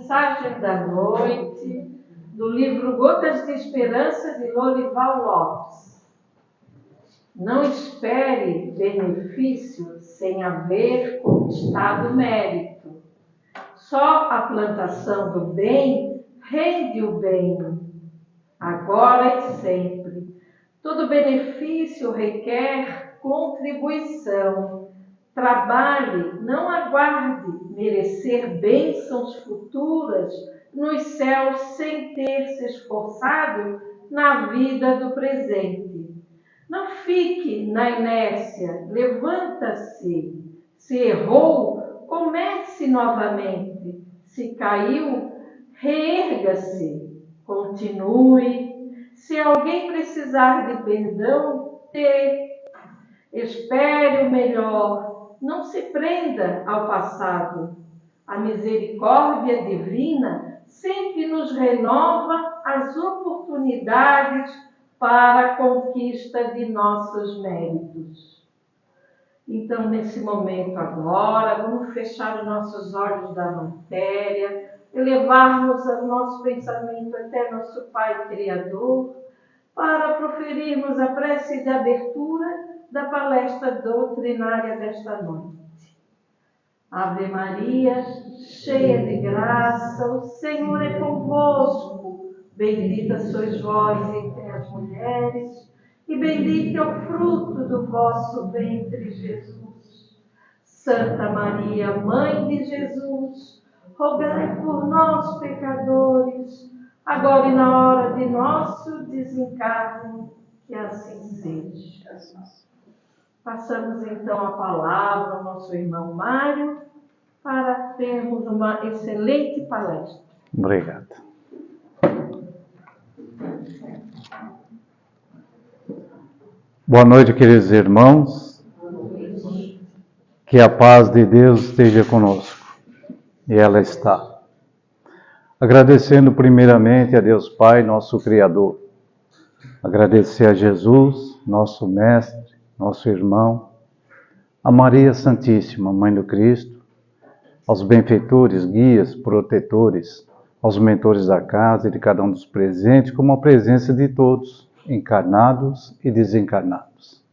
Mensagem da noite do livro Gotas de Esperança de Lorival Lopes. Não espere benefício sem haver conquistado mérito. Só a plantação do bem rende o bem, agora e sempre. Todo benefício requer contribuição. Trabalhe, não aguarde merecer bênçãos futuras nos céus sem ter se esforçado na vida do presente. Não fique na inércia, levanta-se. Se errou, comece novamente. Se caiu, reerga-se. Continue. Se alguém precisar de perdão, dê. Espere o melhor. Não se prenda ao passado. A misericórdia divina sempre nos renova as oportunidades para a conquista de nossos méritos. Então, nesse momento agora, vamos fechar os nossos olhos da matéria, elevarmos o nosso pensamento até nosso Pai Criador, para proferirmos a prece de abertura da palestra doutrinária desta noite. Ave Maria, cheia de graça, o Senhor é convosco. Bendita sois vós entre as mulheres, e bendito é o fruto do vosso ventre, Jesus. Santa Maria, Mãe de Jesus, rogai por nós, pecadores, agora e na hora de nosso desencarne, que assim seja. Passamos então a palavra ao nosso irmão Mário para termos uma excelente palestra. Obrigado. Boa noite, queridos irmãos. Que a paz de Deus esteja conosco. E ela está. Agradecendo primeiramente a Deus Pai, nosso Criador. Agradecer a Jesus, nosso Mestre, nosso irmão, a Maria Santíssima, Mãe do Cristo, aos benfeitores, guias, protetores, aos mentores da casa e de cada um dos presentes, como a presença de todos, encarnados e desencarnados.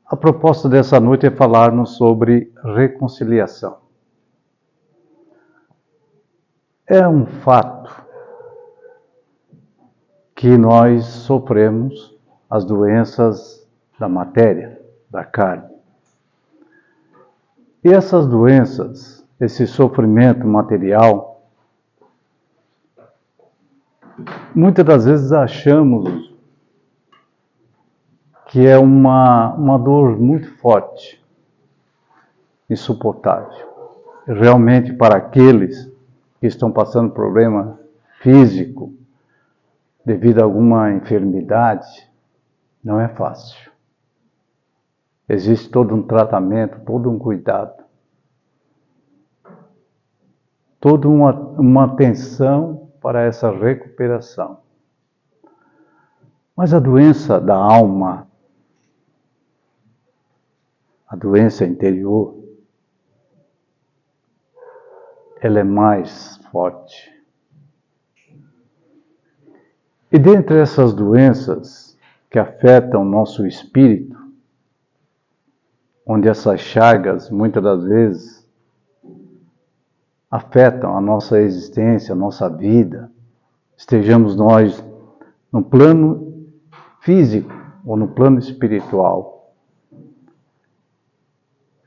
A proposta dessa noite é falarmos sobre reconciliação. É um fato que nós sofremos as doenças da matéria, da carne. E essas doenças, esse sofrimento material, muitas das vezes achamos que é uma dor muito forte, insuportável. Realmente, para aqueles que estão passando problema físico, devido a alguma enfermidade, não é fácil. Existe todo um tratamento, todo um cuidado, toda uma atenção para essa recuperação. Mas a doença da alma, a doença interior, ela é mais forte. E dentre essas doenças que afetam o nosso espírito, onde essas chagas, muitas das vezes, afetam a nossa existência, a nossa vida, estejamos nós no plano físico ou no plano espiritual,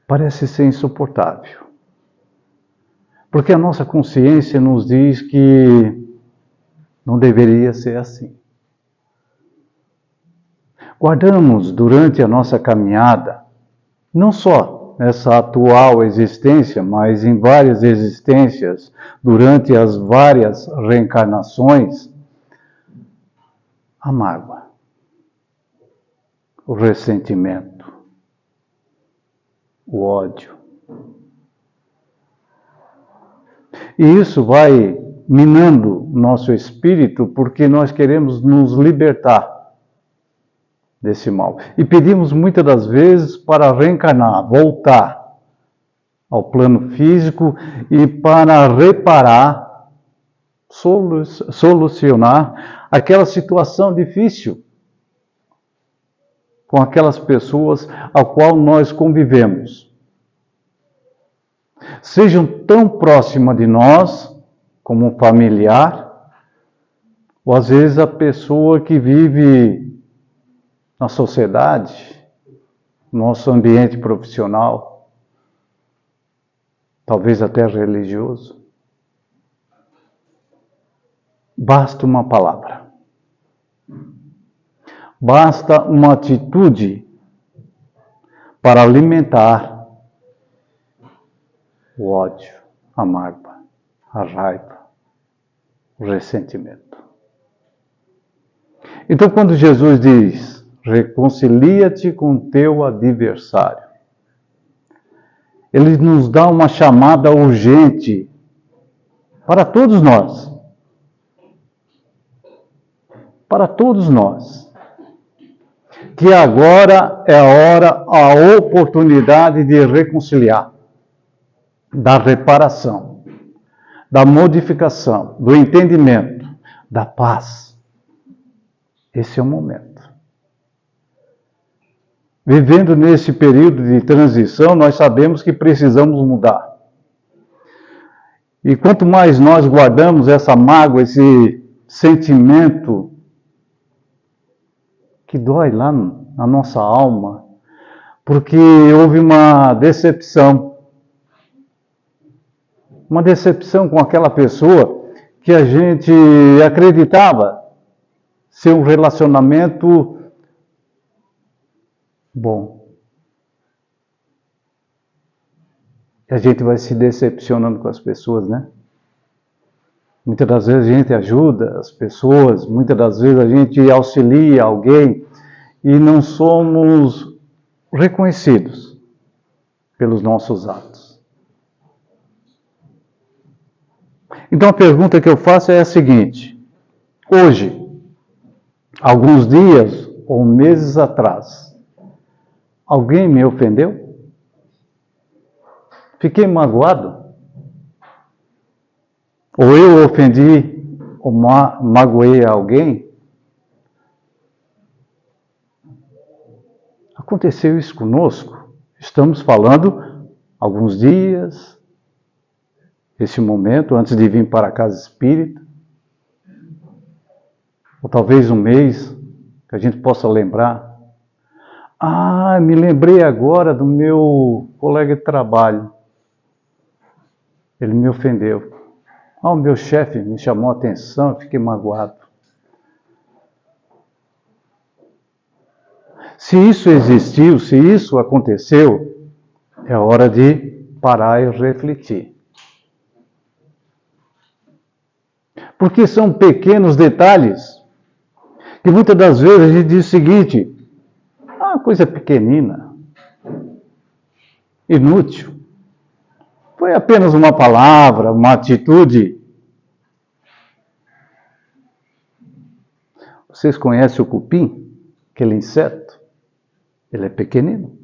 parece ser insuportável. Porque a nossa consciência nos diz que não deveria ser assim. Guardamos durante a nossa caminhada, não só nessa atual existência, mas em várias existências, durante as várias reencarnações, a mágoa, o ressentimento, o ódio. E isso vai minando nosso espírito, porque nós queremos nos libertar desse mal. E pedimos muitas das vezes para reencarnar, voltar ao plano físico e para reparar, solucionar aquela situação difícil com aquelas pessoas a qual nós convivemos. Sejam tão próximas de nós, como um familiar, ou às vezes a pessoa que vive na sociedade, no nosso ambiente profissional, talvez até religioso. Basta uma palavra. Basta uma atitude para alimentar o ódio, a mágoa, a raiva, o ressentimento. Então, quando Jesus diz, reconcilia-te com teu adversário, Ele nos dá uma chamada urgente para todos nós. Para todos nós. Que agora é a hora, a oportunidade de reconciliar, da reparação, da modificação, do entendimento, da paz. Esse é o momento. Vivendo nesse período de transição, nós sabemos que precisamos mudar. E quanto mais nós guardamos essa mágoa, esse sentimento que dói lá na nossa alma, porque houve uma decepção com aquela pessoa que a gente acreditava ser um relacionamento bom. E a gente vai se decepcionando com as pessoas, né? Muitas das vezes a gente ajuda as pessoas, muitas das vezes a gente auxilia alguém e não somos reconhecidos pelos nossos atos. Então a pergunta que eu faço é a seguinte: hoje, alguns dias ou meses atrás, alguém me ofendeu? Fiquei magoado? Ou eu ofendi ou magoei alguém? Aconteceu isso conosco? Estamos falando alguns dias, esse momento, antes de vir para a casa espírita, ou talvez um mês, que a gente possa lembrar. Ah, me lembrei agora do meu colega de trabalho. Ele me ofendeu. Ah, o meu chefe me chamou a atenção, eu fiquei magoado. Se isso existiu, se isso aconteceu, é hora de parar e refletir. Porque são pequenos detalhes que muitas das vezes a gente diz o seguinte: ah, coisa pequenina, inútil. Foi apenas uma palavra, uma atitude. Vocês conhecem o cupim? Aquele inseto? Ele é pequenino.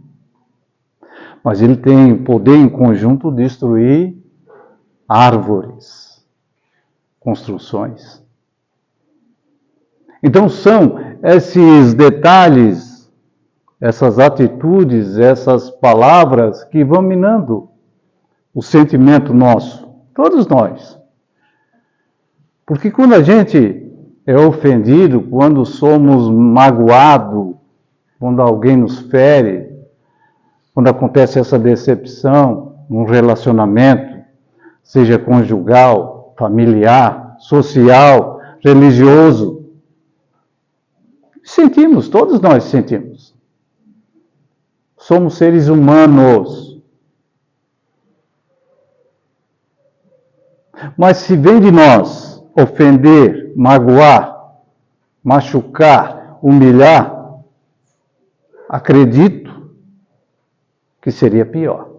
Mas ele tem o poder em conjunto de destruir árvores, construções. Então são esses detalhes, essas atitudes, essas palavras que vão minando o sentimento nosso, todos nós. Porque quando a gente é ofendido, quando somos magoados, quando alguém nos fere, quando acontece essa decepção num relacionamento, seja conjugal, familiar, social, religioso, sentimos, todos nós sentimos. Somos seres humanos. Mas se vem de nós ofender, magoar, machucar, humilhar, acredito que seria pior.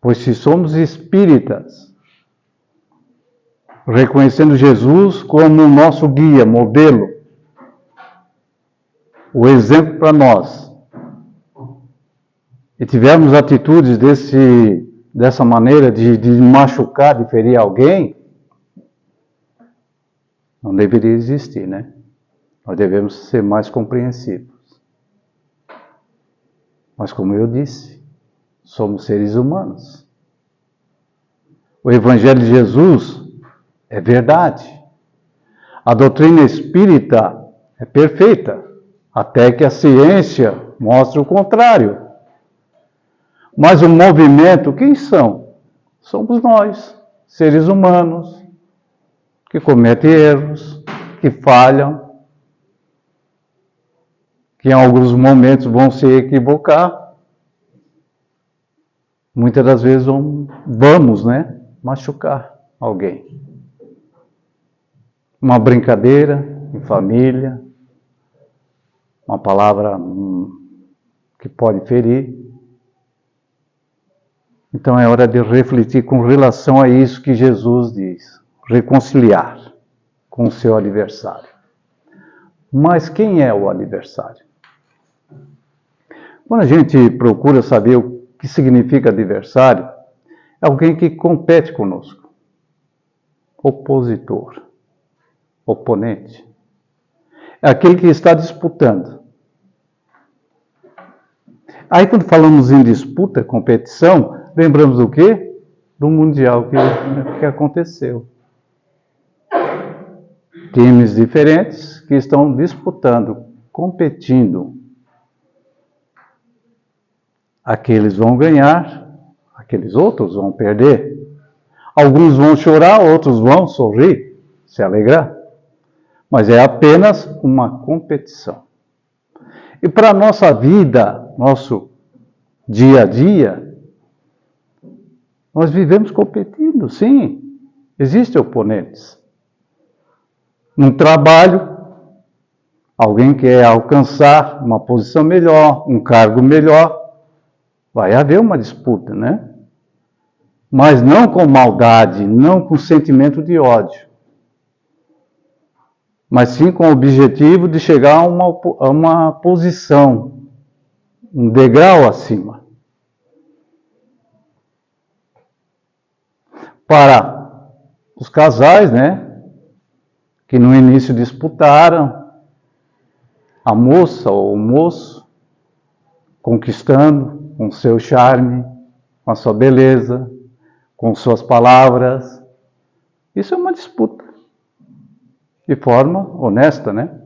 Pois se somos espíritas, reconhecendo Jesus como o nosso guia, modelo, o exemplo para nós, e tivermos atitudes dessa maneira de machucar, de ferir alguém, não deveria existir, né? Nós devemos ser mais compreensivos. Mas como eu disse, somos seres humanos. O Evangelho de Jesus é verdade. A doutrina espírita é perfeita, até que a ciência mostre o contrário. Mas o movimento, quem são? Somos nós, seres humanos, que cometem erros, que falham, que em alguns momentos vão se equivocar. Muitas das vezes vamos, né, machucar alguém. Uma brincadeira em família, uma palavra que pode ferir. Então é hora de refletir com relação a isso que Jesus diz. Reconciliar com o seu adversário. Mas quem é o adversário? Quando a gente procura saber o que significa adversário, é alguém que compete conosco. Opositor. Oponente. É aquele que está disputando. Aí quando falamos em disputa, competição, lembramos do quê? Do Mundial que aconteceu. Times diferentes que estão disputando, competindo. Aqueles vão ganhar, aqueles outros vão perder. Alguns vão chorar, outros vão sorrir, se alegrar. Mas é apenas uma competição. E para a nossa vida, nosso dia a dia, nós vivemos competindo, sim. Existem oponentes. No trabalho, alguém quer alcançar uma posição melhor, um cargo melhor, vai haver uma disputa, né? Mas não com maldade, não com sentimento de ódio. Mas sim com o objetivo de chegar a uma posição, um degrau acima. Para os casais, né? Que no início disputaram, a moça ou o moço, conquistando com seu charme, com a sua beleza, com suas palavras. Isso é uma disputa. De forma honesta, né?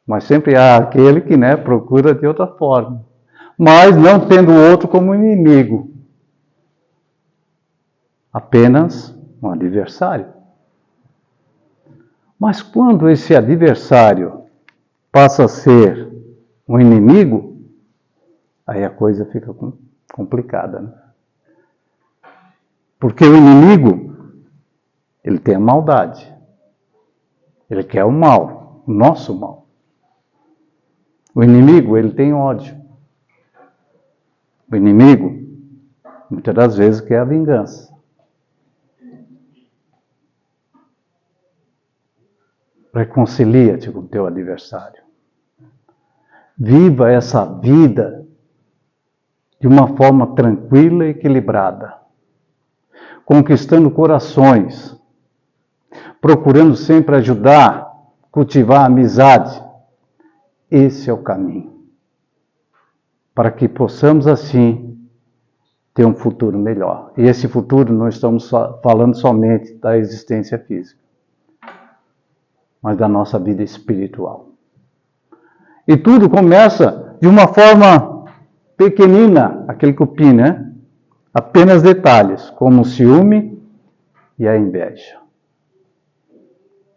Mas sempre há aquele que, né, procura de outra forma. Mas não tendo o outro como inimigo. Apenas um adversário. Mas quando esse adversário passa a ser um inimigo, aí a coisa fica complicada, né? Porque o inimigo, ele tem a maldade. Ele quer o mal, o nosso mal. O inimigo, ele tem ódio. O inimigo, muitas das vezes, quer a vingança. Reconcilia-te com o teu adversário. Viva essa vida de uma forma tranquila e equilibrada, conquistando corações, procurando sempre ajudar, cultivar a amizade. Esse é o caminho. Para que possamos, assim, ter um futuro melhor. E esse futuro não estamos falando somente da existência física, mas da nossa vida espiritual. E tudo começa de uma forma pequenina, aquele cupim, né? Apenas detalhes, como o ciúme e a inveja.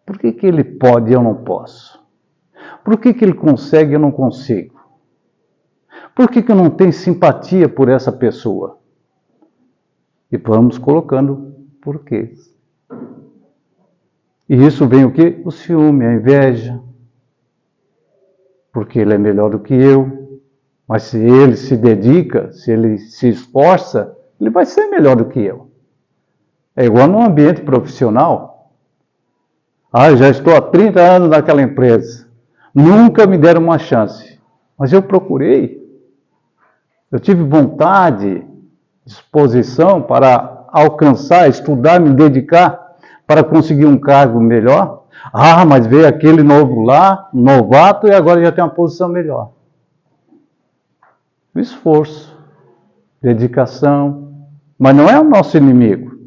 Por que ele pode e eu não posso? Por que ele consegue e eu não consigo? Por que eu não tenho simpatia por essa pessoa? E vamos colocando porquês. E isso vem o quê? O ciúme, a inveja. Porque ele é melhor do que eu. Mas se ele se dedica, se ele se esforça, ele vai ser melhor do que eu. É igual num ambiente profissional. Eu já estou há 30 anos naquela empresa. Nunca me deram uma chance. Mas eu procurei. Eu tive vontade, disposição para alcançar, estudar, me dedicar para conseguir um cargo melhor. Ah, mas veio aquele novo lá, novato, e agora já tem uma posição melhor. Esforço, dedicação, mas não é o nosso inimigo.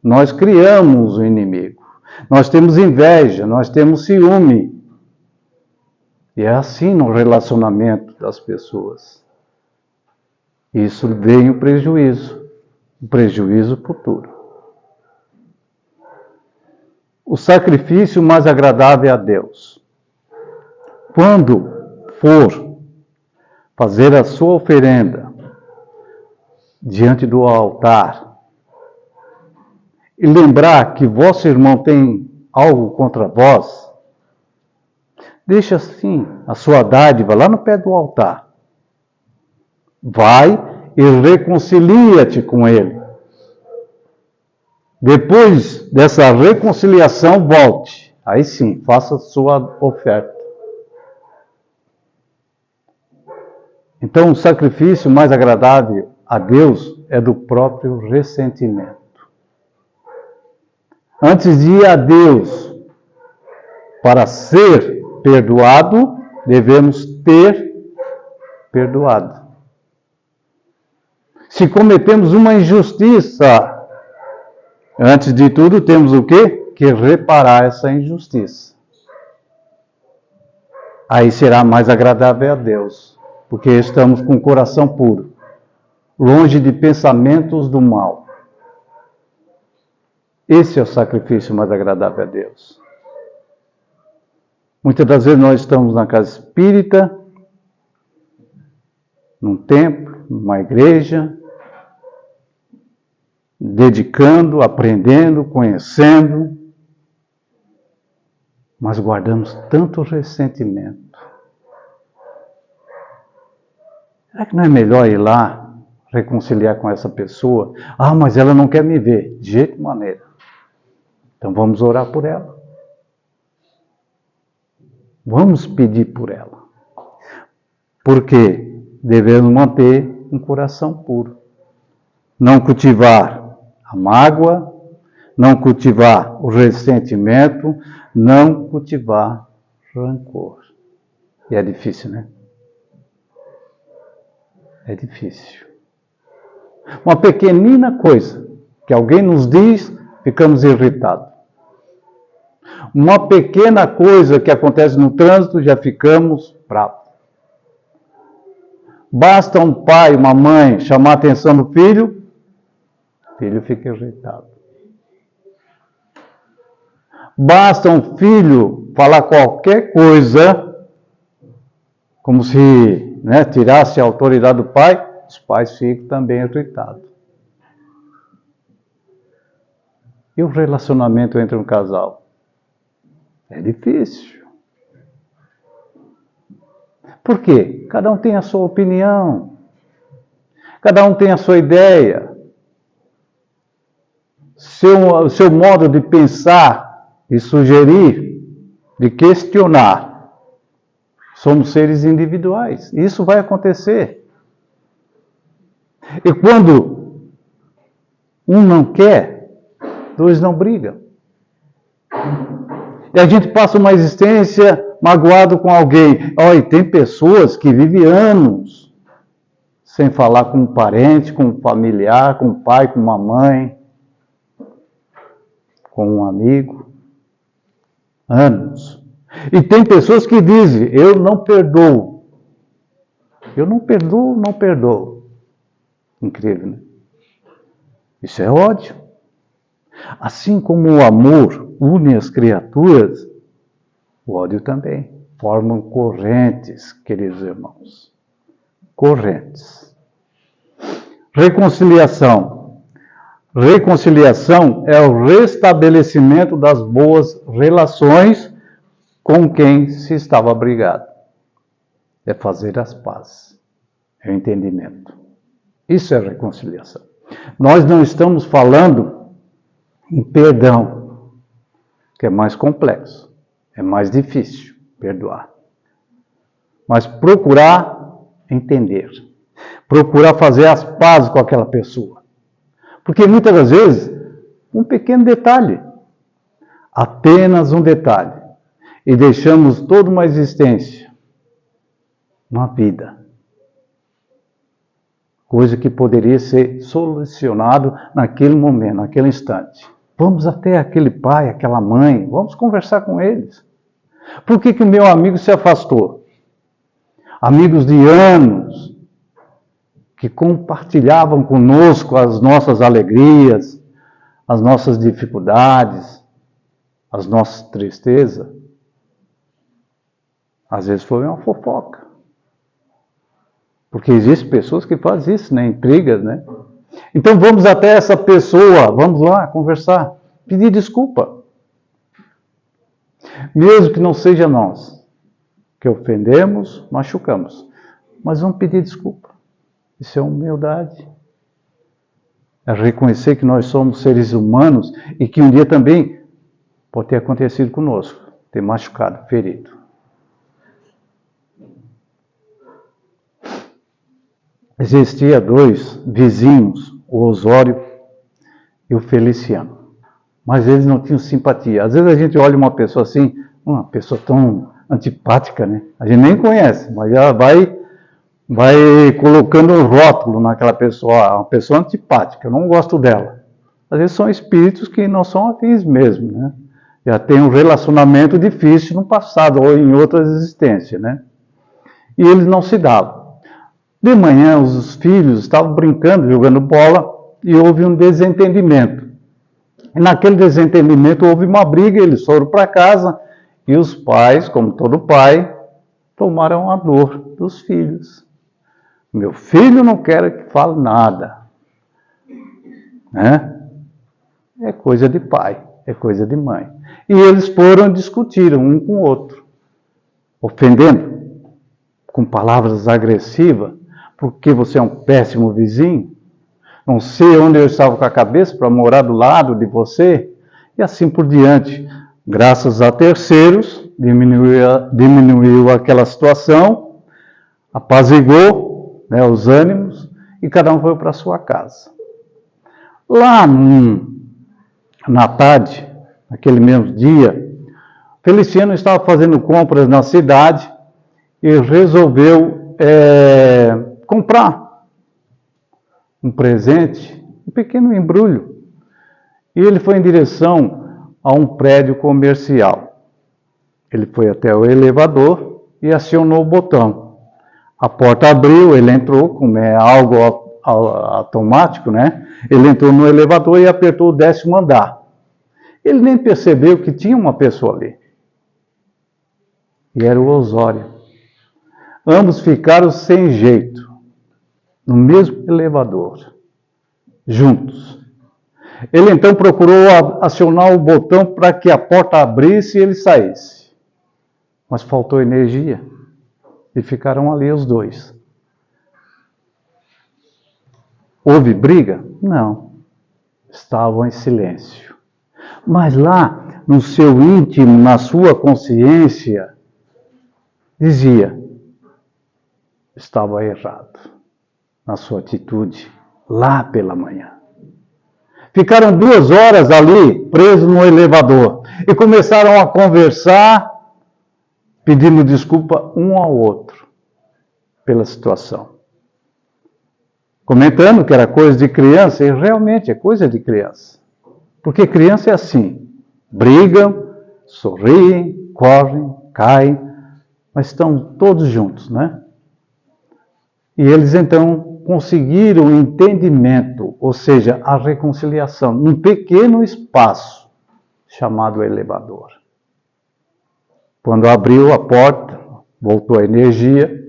Nós criamos o inimigo. Nós temos inveja, nós temos ciúme. E é assim no relacionamento das pessoas. Isso vem o prejuízo futuro. O sacrifício mais agradável a Deus. Quando for fazer a sua oferenda diante do altar e lembrar que vosso irmão tem algo contra vós, deixa assim a sua dádiva lá no pé do altar. Vai e reconcilia-te com ele. Depois dessa reconciliação, volte. Aí sim, faça a sua oferta. Então, o sacrifício mais agradável a Deus é do próprio ressentimento. Antes de ir a Deus para ser perdoado, devemos ter perdoado. Se cometemos uma injustiça, antes de tudo temos o quê? Que reparar essa injustiça. Aí será mais agradável a Deus, porque estamos com o coração puro, longe de pensamentos do mal. Esse é o sacrifício mais agradável a Deus. Muitas das vezes nós estamos na casa espírita, num templo, numa igreja, dedicando, aprendendo, conhecendo, mas guardamos tanto ressentimento. Será que não é melhor ir lá, reconciliar com essa pessoa? Ah, mas ela não quer me ver. De jeito maneira. Então vamos orar por ela. Vamos pedir por ela. Porque devemos manter um coração puro. Não cultivar a mágoa, não cultivar o ressentimento, não cultivar rancor. E é difícil, né? É difícil. Uma pequenina coisa que alguém nos diz, ficamos irritados. Uma pequena coisa que acontece no trânsito, já ficamos bravos. Basta um pai, uma mãe chamar a atenção do filho, o filho fica irritado. Basta um filho falar qualquer coisa, como se tirasse a autoridade do pai, os pais ficam também irritados. E o relacionamento entre um casal? É difícil. Por quê? Cada um tem a sua opinião. Cada um tem a sua ideia. Seu modo de pensar, de sugerir, de questionar. Somos seres individuais. Isso vai acontecer. E quando um não quer, dois não brigam. E a gente passa uma existência magoado com alguém. Olha, tem pessoas que vivem anos sem falar com um parente, com um familiar, com um pai, com uma mãe, com um amigo. Anos. E tem pessoas que dizem, eu não perdoo. Eu não perdoo, não perdoo. Incrível, né? Isso é ódio. Assim como o amor une as criaturas, o ódio também. Formam correntes, queridos irmãos. Correntes. Reconciliação. Reconciliação é o restabelecimento das boas relações com quem se estava brigado. É fazer as pazes. É o entendimento. Isso é reconciliação. Nós não estamos falando em perdão, que é mais complexo, é mais difícil perdoar. Mas procurar entender. Procurar fazer as pazes com aquela pessoa. Porque muitas das vezes, um pequeno detalhe, apenas um detalhe, e deixamos toda uma existência, uma vida, coisa que poderia ser solucionado naquele momento, naquele instante. Vamos até aquele pai, aquela mãe, vamos conversar com eles. Por que o meu amigo se afastou? Amigos de anos, que compartilhavam conosco as nossas alegrias, as nossas dificuldades, as nossas tristezas. Às vezes foi uma fofoca. Porque existem pessoas que fazem isso, né? Intrigas, né? Então vamos até essa pessoa, vamos lá conversar, pedir desculpa. Mesmo que não seja nós que ofendemos, machucamos. Mas vamos pedir desculpa. Isso é humildade. É reconhecer que nós somos seres humanos e que um dia também pode ter acontecido conosco, ter machucado, ferido. Existia 2 vizinhos, o Osório e o Feliciano. Mas eles não tinham simpatia. Às vezes a gente olha uma pessoa assim, uma pessoa tão antipática, né? A gente nem conhece, mas já vai colocando um rótulo naquela pessoa, uma pessoa antipática, eu não gosto dela. Às vezes são espíritos que não são afins mesmo, né? Já tem um relacionamento difícil no passado ou em outras existências, né? E eles não se davam. De manhã, os filhos estavam brincando, jogando bola, e houve um desentendimento. E naquele desentendimento houve uma briga, eles foram para casa, e os pais, como todo pai, tomaram a dor dos filhos. Meu filho não quer que fale nada. Né? É coisa de pai, é coisa de mãe. E eles foram discutir um com o outro, ofendendo, com palavras agressivas, porque você é um péssimo vizinho, não sei onde eu estava com a cabeça para morar do lado de você, e assim por diante. Graças a terceiros, diminuiu aquela situação, apaziguou, né, os ânimos, e cada um foi para a sua casa. Lá na tarde, naquele mesmo dia, Feliciano estava fazendo compras na cidade e resolveu comprar um presente, um pequeno embrulho. E ele foi em direção a um prédio comercial. Ele foi até o elevador e acionou o botão. A porta abriu, ele entrou, como é algo automático, né? Ele entrou no elevador e apertou o 10º andar. Ele nem percebeu que tinha uma pessoa ali. E era o Osório. Ambos ficaram sem jeito, no mesmo elevador, juntos. Ele então procurou acionar o botão para que a porta abrisse e ele saísse. Mas faltou energia e ficaram ali os dois. Houve briga? Não. Estavam em silêncio. Mas lá, no seu íntimo, na sua consciência, dizia, estava errado na sua atitude, lá pela manhã. Ficaram 2 horas ali, presos no elevador, e começaram a conversar, pedindo desculpa um ao outro pela situação. Comentando que era coisa de criança, e realmente é coisa de criança. Porque criança é assim, brigam, sorriem, correm, caem, mas estão todos juntos, né? E eles então conseguiram o entendimento, ou seja, a reconciliação, num pequeno espaço chamado elevador. Quando abriu a porta, voltou a energia,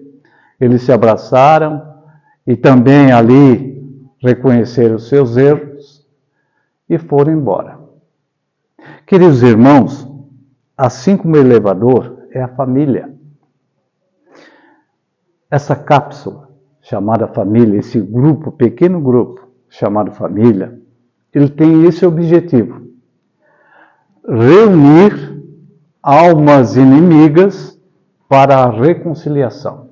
eles se abraçaram e também ali reconheceram os seus erros e foram embora. Queridos irmãos, assim como o elevador é a família. Essa cápsula chamada família, esse grupo, pequeno grupo chamado família, ele tem esse objetivo: reunir almas inimigas para a reconciliação.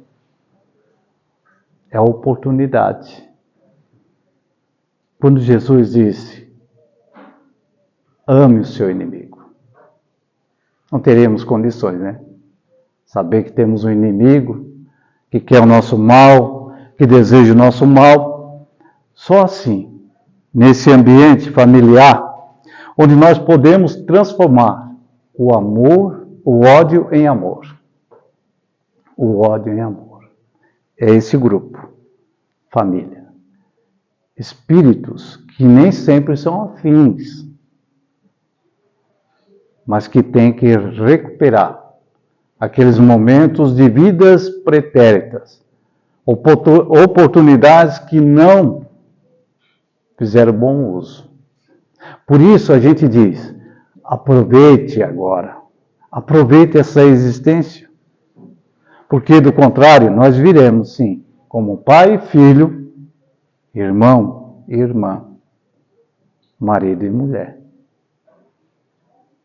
é a oportunidade. Quando Jesus disse, ame o seu inimigo. Não teremos condições, né? Saber que temos um inimigo, que quer o nosso mal, que deseja o nosso mal. Só assim, nesse ambiente familiar, onde nós podemos transformar o amor, o ódio em amor. O ódio em amor. É esse grupo, família. Espíritos que nem sempre são afins, mas que têm que recuperar aqueles momentos de vidas pretéritas, oportunidades que não fizeram bom uso. Por isso a gente diz, aproveite agora, aproveite essa existência, porque do contrário nós viremos sim, como pai e filho, irmão e irmã, marido e mulher.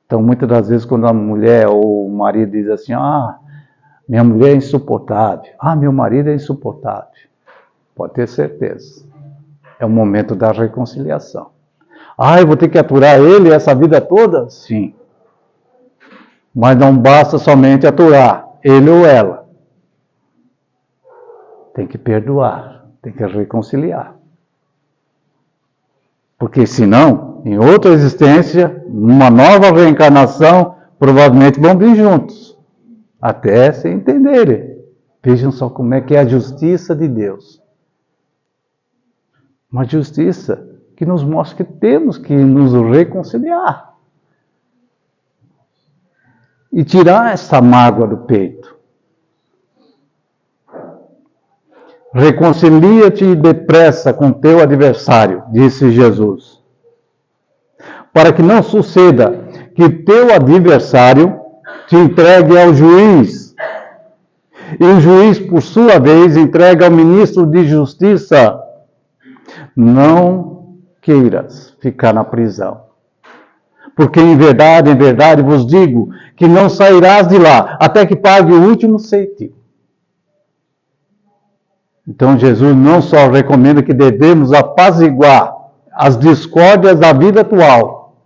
Então, muitas das vezes, quando a mulher ou o marido diz assim, minha mulher é insuportável, meu marido é insuportável, pode ter certeza, é o momento da reconciliação. Eu vou ter que aturar ele essa vida toda? Sim. Mas não basta somente aturar ele ou ela. Tem que perdoar, tem que reconciliar. Porque senão, em outra existência, numa nova reencarnação, provavelmente vão vir juntos. Até se entenderem. Vejam só como é que é a justiça de Deus. Uma justiça que nos mostra que temos que nos reconciliar. E tirar essa mágoa do peito. Reconcilia-te depressa com teu adversário, disse Jesus. Para que não suceda que teu adversário te entregue ao juiz. E o juiz, por sua vez, entregue ao ministro de justiça. Não queiras ficar na prisão. Porque em verdade vos digo que não sairás de lá até que pague o último ceitil. Então Jesus não só recomenda que devemos apaziguar as discórdias da vida atual,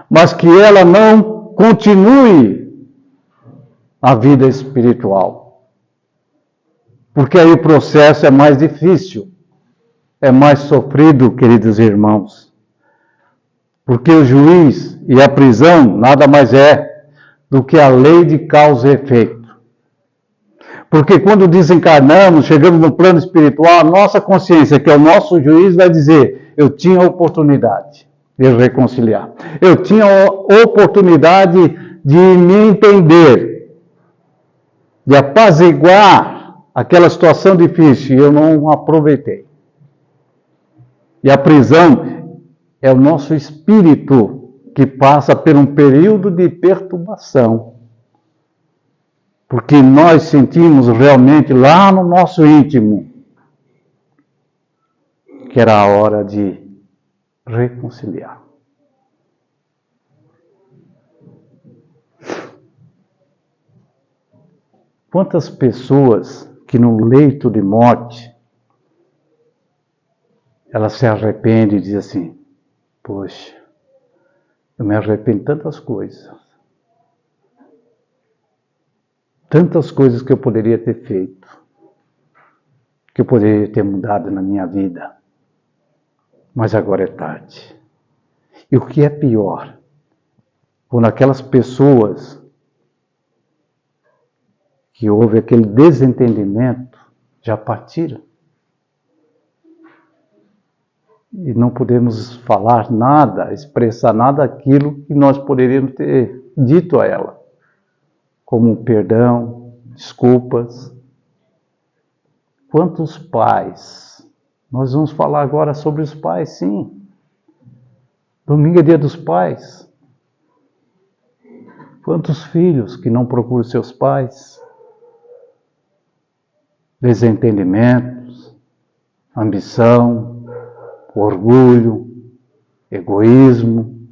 mas que ela não continue a vida espiritual. Porque aí o processo é mais difícil, é mais sofrido, queridos irmãos. Porque o juiz e a prisão nada mais é do que a lei de causa e efeito. Porque quando desencarnamos, chegamos no plano espiritual, a nossa consciência, que é o nosso juiz, vai dizer, eu tinha oportunidade de reconciliar. Eu tinha oportunidade de me entender, de apaziguar aquela situação difícil, e eu não aproveitei. E a prisão é o nosso espírito que passa por um período de perturbação. Porque nós sentimos realmente lá no nosso íntimo que era a hora de reconciliar. Quantas pessoas que no leito de morte ela se arrepende e diz assim, poxa, eu me arrependo de tantas coisas. Tantas coisas que eu poderia ter feito, que eu poderia ter mudado na minha vida, mas agora é tarde. E o que é pior, quando aquelas pessoas que houve aquele desentendimento já partiram. E não podemos falar nada, expressar nada daquilo que nós poderíamos ter dito a ela. Como perdão, desculpas. Quantos pais? Nós vamos falar agora sobre os pais, sim. Domingo é dia dos pais. Quantos filhos que não procuram seus pais? Desentendimentos, ambição, orgulho, egoísmo.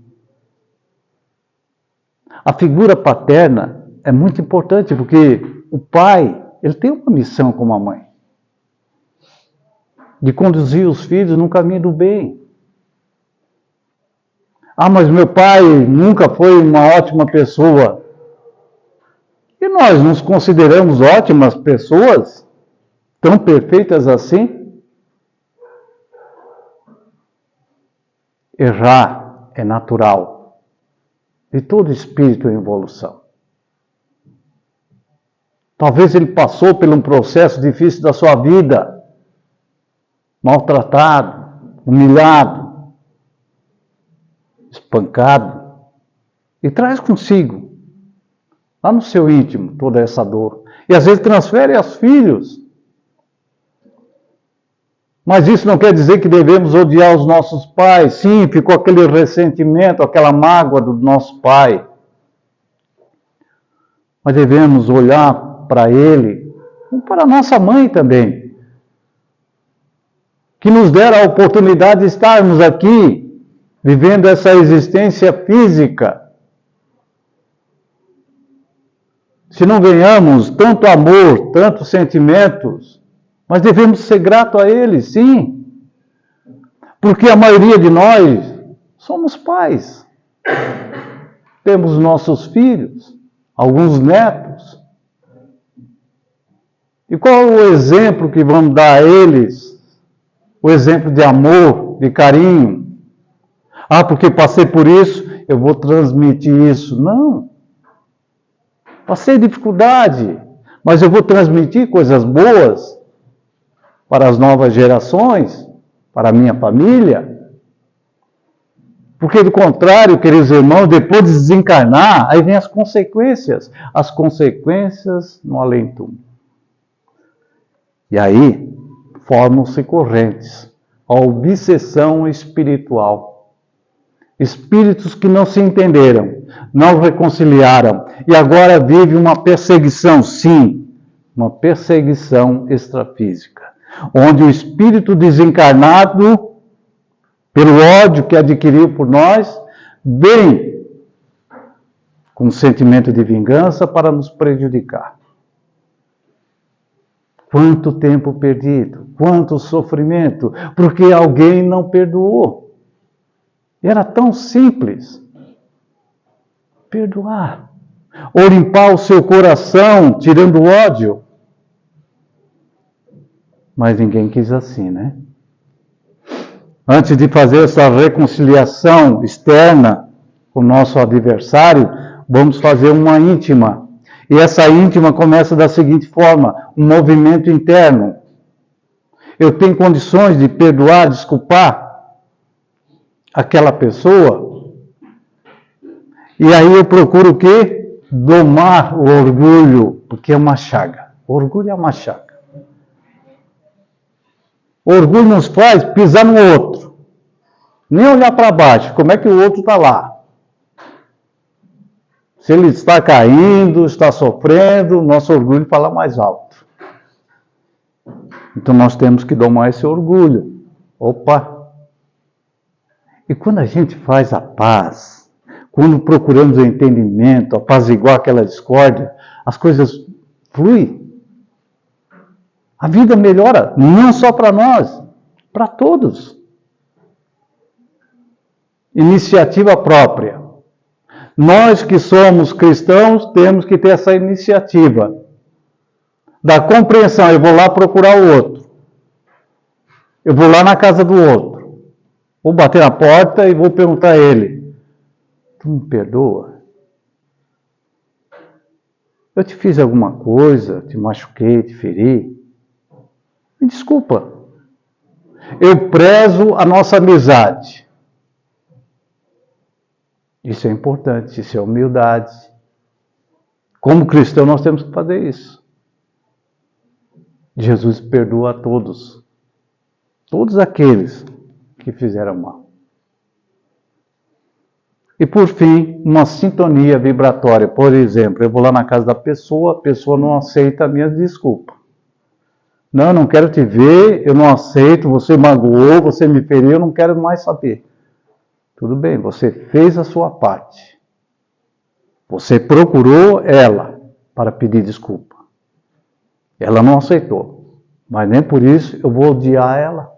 A figura paterna é muito importante, porque o pai, ele tem uma missão como a mãe. De conduzir os filhos no caminho do bem. Ah, mas meu pai nunca foi uma ótima pessoa. E nós nos consideramos ótimas pessoas? Tão perfeitas assim? Errar é natural de todo espírito em evolução. Talvez ele passou por um processo difícil da sua vida, maltratado, humilhado, espancado, e traz consigo, lá no seu íntimo, toda essa dor. E às vezes transfere aos filhos. Mas isso não quer dizer que devemos odiar os nossos pais. Sim, ficou aquele ressentimento, aquela mágoa do nosso pai. Mas devemos olhar para ele, como para a nossa mãe também, que nos dera a oportunidade de estarmos aqui, vivendo essa existência física. Se não ganhamos tanto amor, tantos sentimentos, mas devemos ser gratos a Ele, sim. Porque a maioria de nós somos pais. Temos nossos filhos, alguns netos. E qual é o exemplo que vamos dar a eles? O exemplo de amor, de carinho. Ah, porque passei por isso, eu vou transmitir isso. Não. Passei dificuldade, mas eu vou transmitir coisas boas para as novas gerações, para a minha família. Porque, do contrário, queridos irmãos, depois de desencarnar, aí vem as consequências no além-túmulo. E aí formam-se correntes, a obsessão espiritual. Espíritos que não se entenderam, não reconciliaram, e agora vive uma perseguição, sim, uma perseguição extrafísica, onde o espírito desencarnado, pelo ódio que adquiriu por nós, vem com um sentimento de vingança para nos prejudicar. Quanto tempo perdido, quanto sofrimento, porque alguém não perdoou. Era tão simples. Perdoar. Ou limpar o seu coração, tirando o ódio. Mas ninguém quis assim, né? Antes de fazer essa reconciliação externa com o nosso adversário, vamos fazer uma íntima. E essa íntima começa da seguinte forma, um movimento interno. Eu tenho condições de perdoar, desculpar aquela pessoa? E aí eu procuro o quê? Domar o orgulho, porque é uma chaga. O orgulho é uma chaga. O orgulho nos faz pisar no outro. Nem olhar para baixo, como é que o outro está lá. Se ele está caindo, está sofrendo, nosso orgulho fala mais alto. Então nós temos que domar esse orgulho. Opa! E quando a gente faz a paz, quando procuramos o entendimento, apaziguar aquela discórdia, as coisas fluem. A vida melhora, não só para nós, para todos. Iniciativa própria. Nós que somos cristãos temos que ter essa iniciativa da compreensão. Eu vou lá procurar o outro. Eu vou lá na casa do outro. Vou bater na porta e vou perguntar a ele: tu me perdoa? Eu te fiz alguma coisa? Te machuquei, te feri? Me desculpa. Eu prezo a nossa amizade. Isso é importante, isso é humildade. Como cristão, nós temos que fazer isso. Jesus perdoa a todos. Todos aqueles que fizeram mal. E por fim, uma sintonia vibratória. Por exemplo, eu vou lá na casa da pessoa, a pessoa não aceita a minha desculpa. Não, não quero te ver, eu não aceito, você magoou, você me feriu, eu não quero mais saber. Tudo bem, você fez a sua parte. Você procurou ela para pedir desculpa. Ela não aceitou. Mas nem por isso eu vou odiar ela.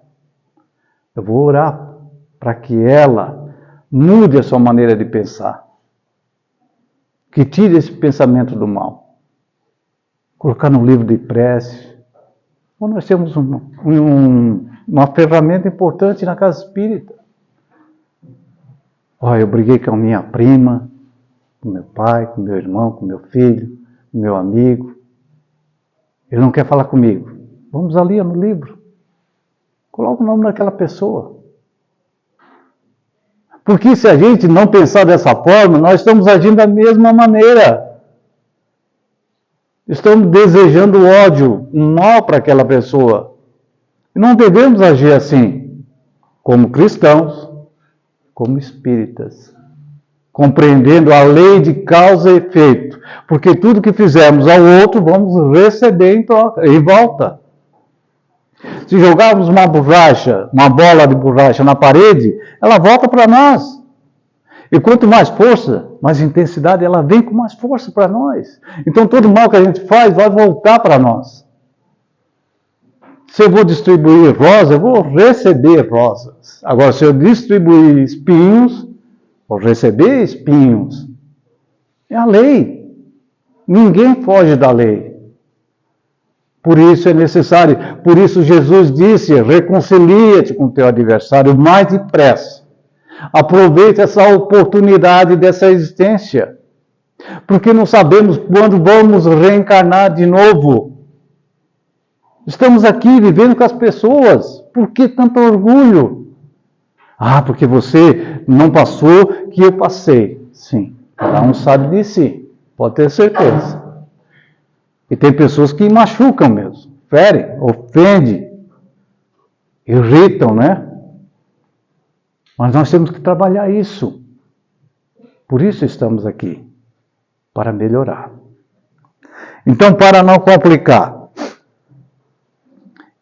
Eu vou orar para que ela mude a sua maneira de pensar. Que tire esse pensamento do mal. Colocar no livro de prece. Então nós temos uma ferramenta importante na casa espírita. Olha, eu briguei com a minha prima, com meu pai, com meu irmão, com meu filho, com meu amigo. Ele não quer falar comigo. Vamos ali no livro. Coloca o nome daquela pessoa. Porque se a gente não pensar dessa forma, nós estamos agindo da mesma maneira. Estamos desejando ódio, um mal para aquela pessoa. E não devemos agir assim, como cristãos, como espíritas. Compreendendo a lei de causa e efeito. Porque tudo que fizermos ao outro, vamos receber em volta. Se jogarmos uma bola de borracha na parede, ela volta para nós. E quanto mais força, mais intensidade, ela vem com mais força para nós. Então todo mal que a gente faz vai voltar para nós. Se eu vou distribuir rosas, eu vou receber rosas. Agora, se eu distribuir espinhos, vou receber espinhos. É a lei. Ninguém foge da lei. Por isso é necessário, por isso Jesus disse, reconcilia-te com o teu adversário mais depressa. Aproveite essa oportunidade dessa existência. Porque não sabemos quando vamos reencarnar de novo. Estamos aqui vivendo com as pessoas. Por que tanto orgulho? Ah, porque você não passou que eu passei. Sim, cada um sabe de si. Pode ter certeza. E tem pessoas que machucam mesmo, ferem, ofendem, irritam, né? Mas nós temos que trabalhar isso. Por isso estamos aqui, para melhorar. Então, para não complicar,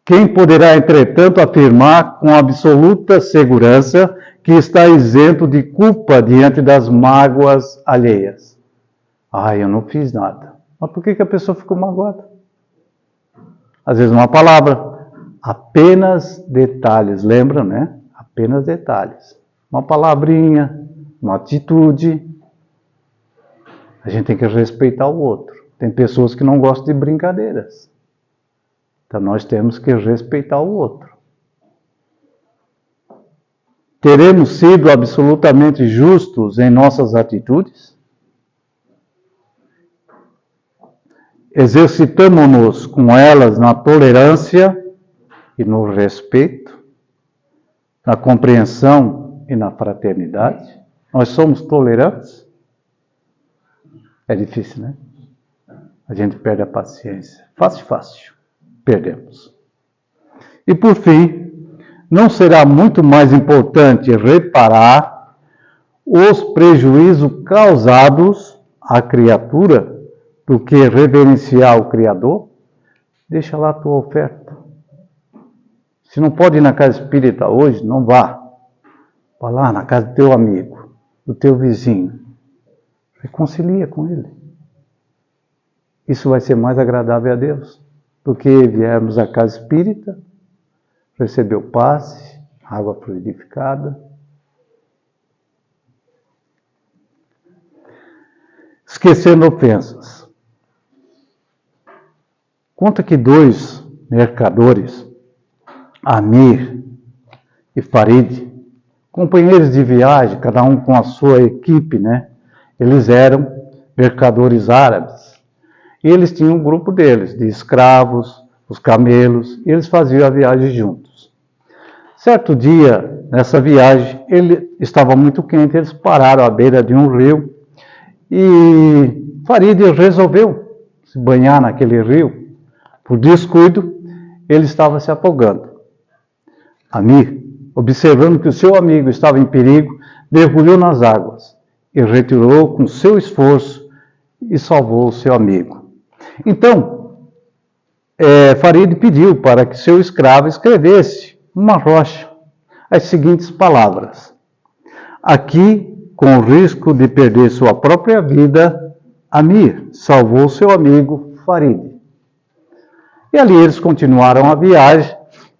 quem poderá, entretanto, afirmar com absoluta segurança que está isento de culpa diante das mágoas alheias? Ah, eu não fiz nada. Mas por que a pessoa ficou magoada? Às vezes uma palavra, apenas detalhes, lembram, né? Apenas detalhes. Uma palavrinha, uma atitude. A gente tem que respeitar o outro. Tem pessoas que não gostam de brincadeiras. Então nós temos que respeitar o outro. Teremos sido absolutamente justos em nossas atitudes? Exercitamo-nos com elas na tolerância e no respeito, na compreensão e na fraternidade. Nós somos tolerantes? É difícil, né? A gente perde a paciência. Fácil. Perdemos. E por fim, não será muito mais importante reparar os prejuízos causados à criatura do que reverenciar o Criador? Deixa lá a tua oferta. Se não pode ir na casa espírita hoje, não vá. Vá lá na casa do teu amigo, do teu vizinho. Reconcilia com ele. Isso vai ser mais agradável a Deus do que viermos à casa espírita, receber o passe, água fluidificada. Esquecendo ofensas. Conta que 2 mercadores, Amir e Farid, companheiros de viagem, cada um com a sua equipe, né? Eles eram mercadores árabes. E eles tinham um grupo deles, de escravos, os camelos, e eles faziam a viagem juntos. Certo dia, nessa viagem, ele estava muito quente, eles pararam à beira de um rio, e Farid resolveu se banhar naquele rio. Por descuido, ele estava se afogando. Amir, observando que o seu amigo estava em perigo, mergulhou nas águas e retirou com seu esforço e salvou o seu amigo. Então, Farid pediu para que seu escravo escrevesse numa rocha as seguintes palavras: aqui, com o risco de perder sua própria vida, Amir salvou seu amigo Farid. E ali eles continuaram a viagem,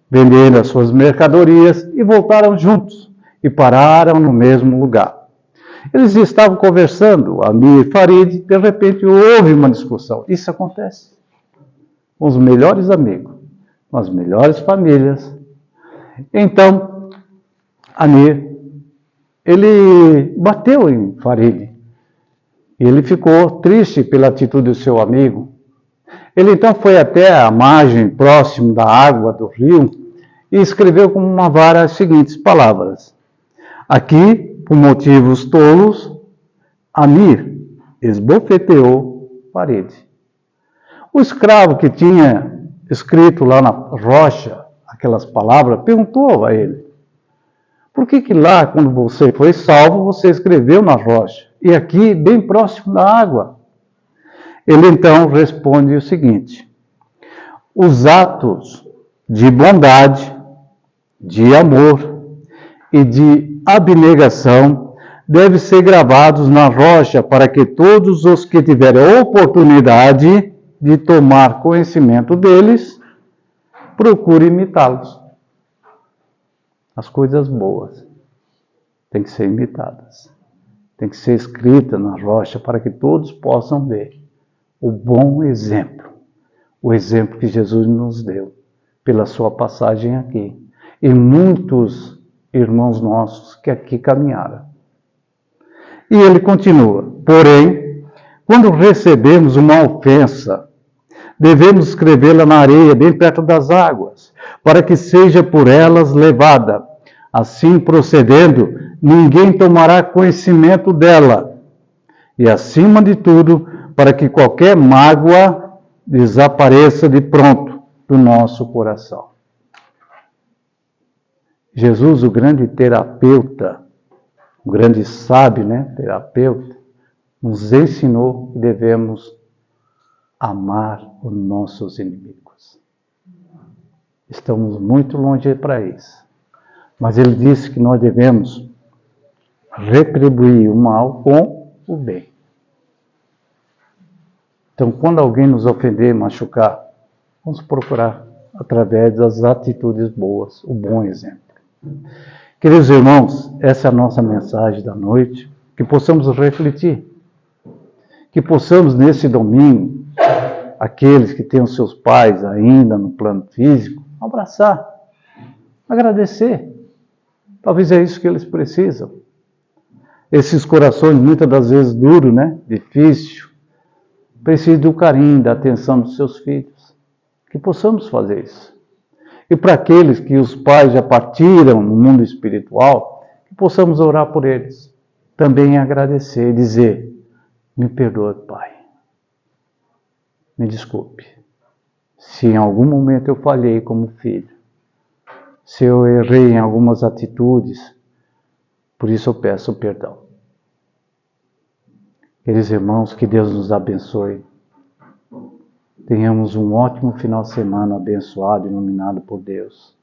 vendendo as suas mercadorias e voltaram juntos e pararam no mesmo lugar. Eles estavam conversando, Amir e Farid, de repente houve uma discussão. Isso acontece com os melhores amigos, com as melhores famílias. Então, Amir, ele bateu em Farid. Ele ficou triste pela atitude do seu amigo. Ele então foi até a margem próximo da água do rio e escreveu com uma vara as seguintes palavras: aqui, por motivos tolos, Amir esbofeteou Farid. O escravo que tinha escrito lá na rocha aquelas palavras perguntou a ele: por que lá, quando você foi salvo, você escreveu na rocha e aqui, bem próximo da água? Ele então responde o seguinte: os atos de bondade, de amor e de abnegação devem ser gravados na rocha para que todos os que tiverem oportunidade de tomar conhecimento deles procurem imitá-los. As coisas boas têm que ser imitadas, têm que ser escritas na rocha para que todos possam ver o bom exemplo, o exemplo que Jesus nos deu pela sua passagem aqui. E muitos irmãos nossos que aqui caminharam. E ele continua: porém, quando recebemos uma ofensa, devemos escrevê-la na areia, bem perto das águas, para que seja por elas levada. Assim procedendo, ninguém tomará conhecimento dela. E acima de tudo, para que qualquer mágoa desapareça de pronto do nosso coração. Jesus, o grande terapeuta, o grande sábio, terapeuta, nos ensinou que devemos amar os nossos inimigos. Estamos muito longe para isso. Mas ele disse que nós devemos retribuir o mal com o bem. Então, quando alguém nos ofender, machucar, vamos procurar, através das atitudes boas, o bom exemplo. Queridos irmãos, essa é a nossa mensagem da noite, que possamos refletir, que possamos nesse domingo, aqueles que têm os seus pais ainda no plano físico, abraçar, agradecer. Talvez é isso que eles precisam. Esses corações muitas das vezes duros, difícil, precisam do carinho, da atenção dos seus filhos. Que possamos fazer isso. E para aqueles que os pais já partiram no mundo espiritual, que possamos orar por eles. Também agradecer e dizer: me perdoe, Pai. Me desculpe. Se em algum momento eu falhei como filho, se eu errei em algumas atitudes, por isso eu peço perdão. Queridos irmãos, que Deus nos abençoe. Tenhamos um ótimo final de semana abençoado e iluminado por Deus.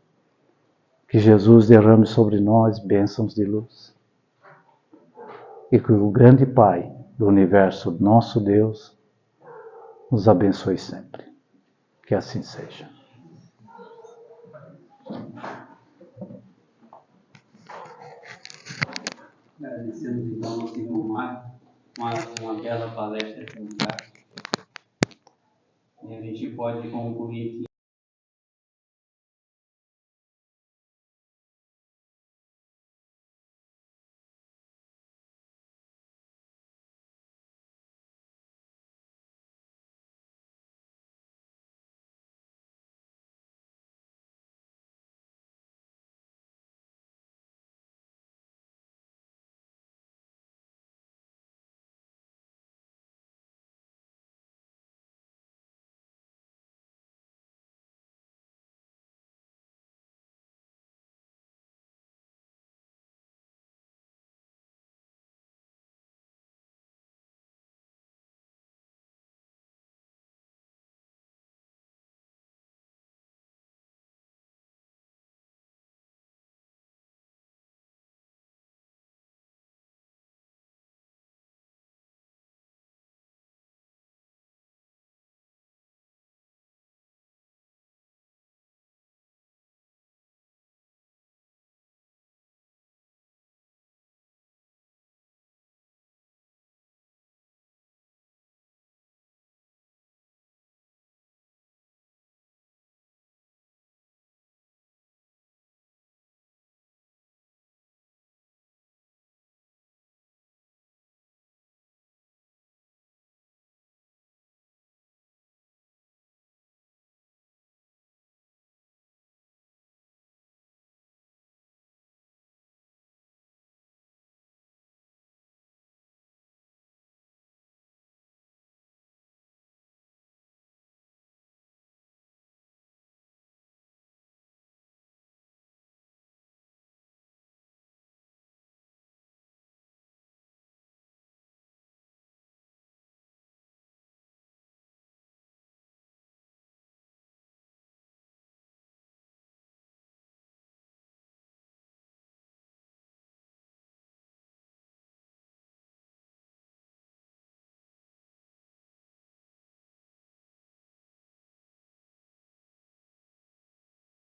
Que Jesus derrame sobre nós bênçãos de luz. E que o grande Pai do universo, nosso Deus, nos abençoe sempre. Que assim seja. Agradecemos então ao Senhor Marco, uma bela palestra aqui no lugar. E a gente pode concluir aqui.